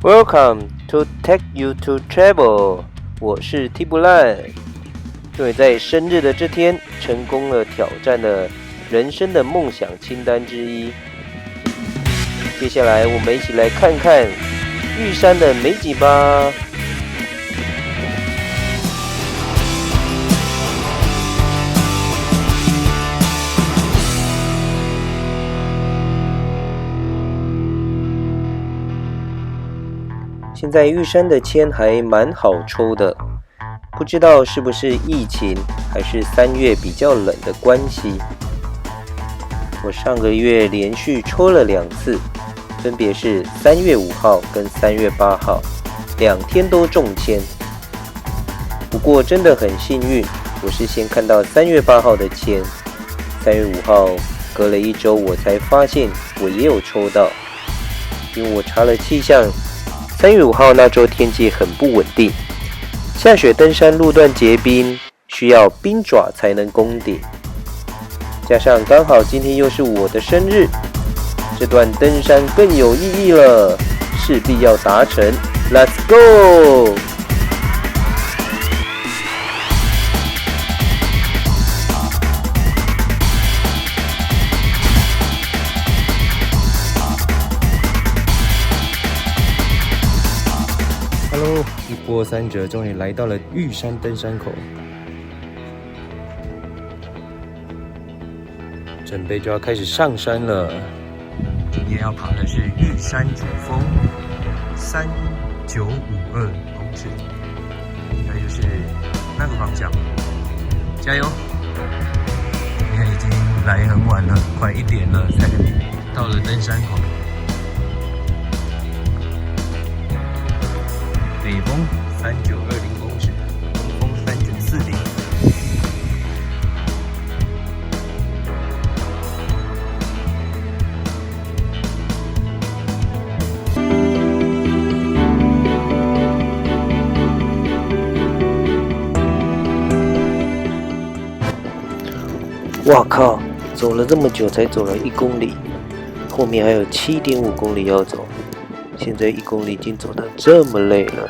Welcome to Take You to Travel， 我是 T 不烂。终于在生日的这天，成功了挑战了人生的梦想清单之一。接下来，我们一起来看看玉山的美景吧。现在玉山的签还蛮好抽的，不知道是不是疫情还是3月比较冷的关系。我上个月连续抽了2次，分别是3月5号跟3月8号，2天都中签。不过真的很幸运，我是先看到3月8号的签，3月5号隔了1周我才发现我也有抽到，因为我查了气象。3月5号那周天气很不稳定，下雪登山路段结冰，需要冰爪才能攻顶。加上刚好今天又是我的生日，这段登山更有意义了，势必要达成。Let's go！ Hello， 一波三折，终于来到了玉山登山口，准备就要开始上山了。今天要爬的是玉山主峰3952公尺，应该就是那个方向。加油！你看已经来很晚了，快1点了才到了登山口。北峰3920公尺，东峰3940。哇靠！走了这么久才走了1公里，后面还有7.5公里要走。现在1公里已经走得这么累了。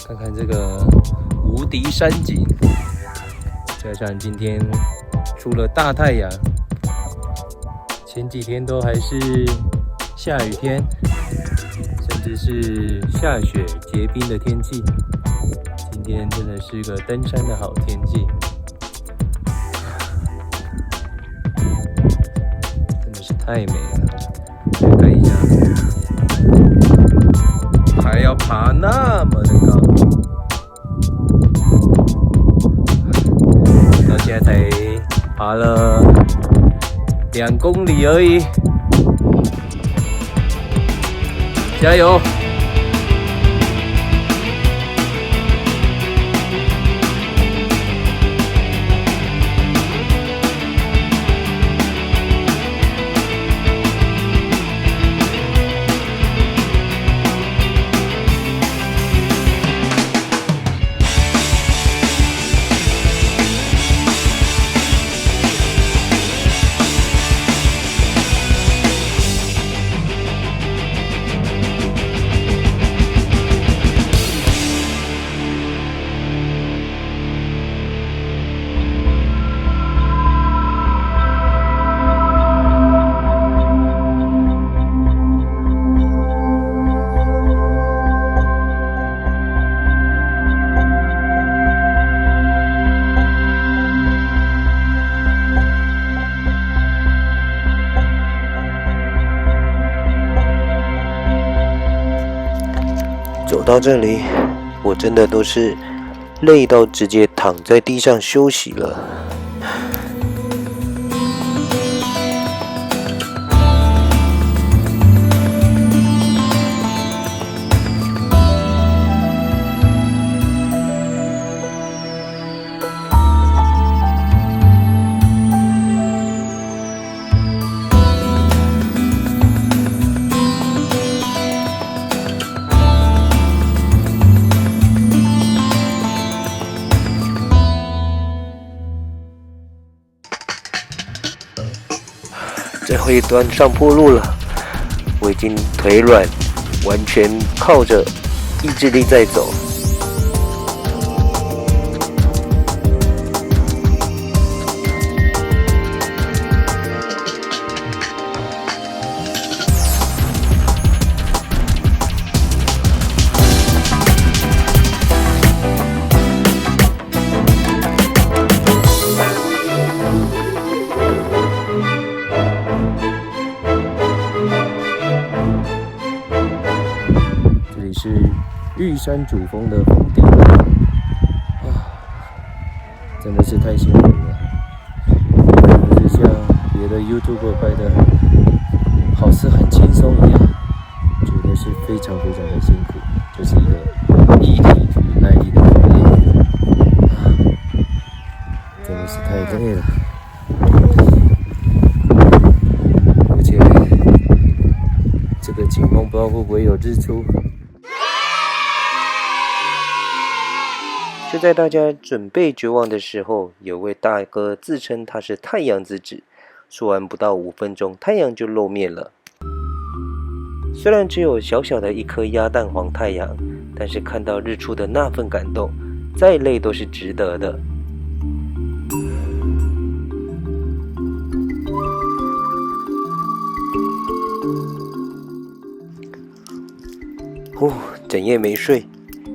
看看这个无敌山景，加上今天出了大太阳，前几天都还是下雨天，甚至是下雪结冰的天气，今天真的是个登山的好天气，真的是太美了。来看一下，还要爬那么的高，到现在才爬了2公里而已，加油！走到这里，我真的都是累到直接躺在地上休息了。后一段上坡路了，我已经腿软，完全靠着意志力在走。是玉山主峰的峰顶啊，真的是太辛苦了，不是像别的 YouTuber 拍的，好似很轻松一样，觉得是非常非常的辛苦，就是一个毅力与耐力的考验啊，真的是太累了，而且这个景空不知道会不会有日出。就在大家准备绝望的时候，有位大哥自称他是太阳之子，说完不到5分钟，太阳就露面了。虽然只有小小的一颗鸭蛋黄太阳，但是看到日出的那份感动，再累都是值得的。整夜没睡，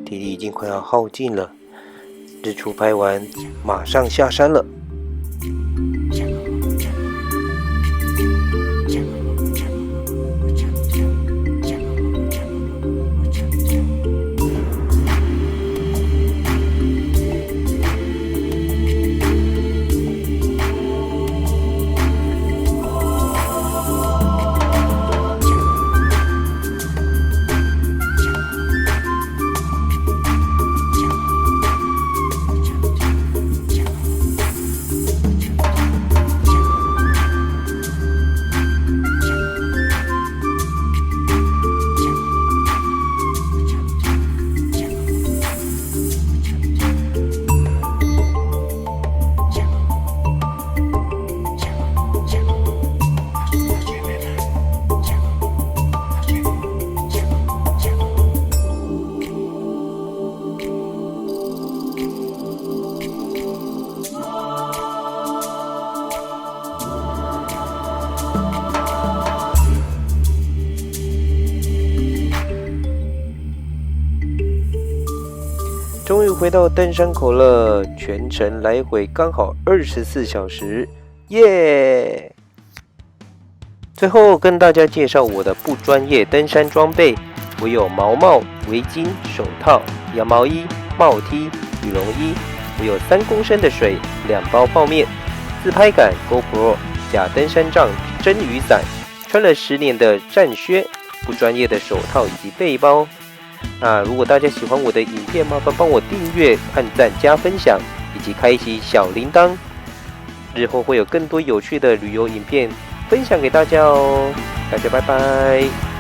体力已经快要耗尽了。日出拍完，马上下山了。终于回到登山口了，全程来回刚好24小时，耶！最后跟大家介绍我的不专业登山装备，我有毛帽、围巾、手套、羊毛衣、帽 T、羽绒衣，我有3公升的水、2包泡面、自拍杆、GoPro、假登山杖、真雨伞，穿了10年的战靴、不专业的手套以及背包。如果大家喜欢我的影片，麻烦帮我订阅、按赞、加分享，以及开启小铃铛。日后会有更多有趣的旅游影片分享给大家哦。大家拜拜。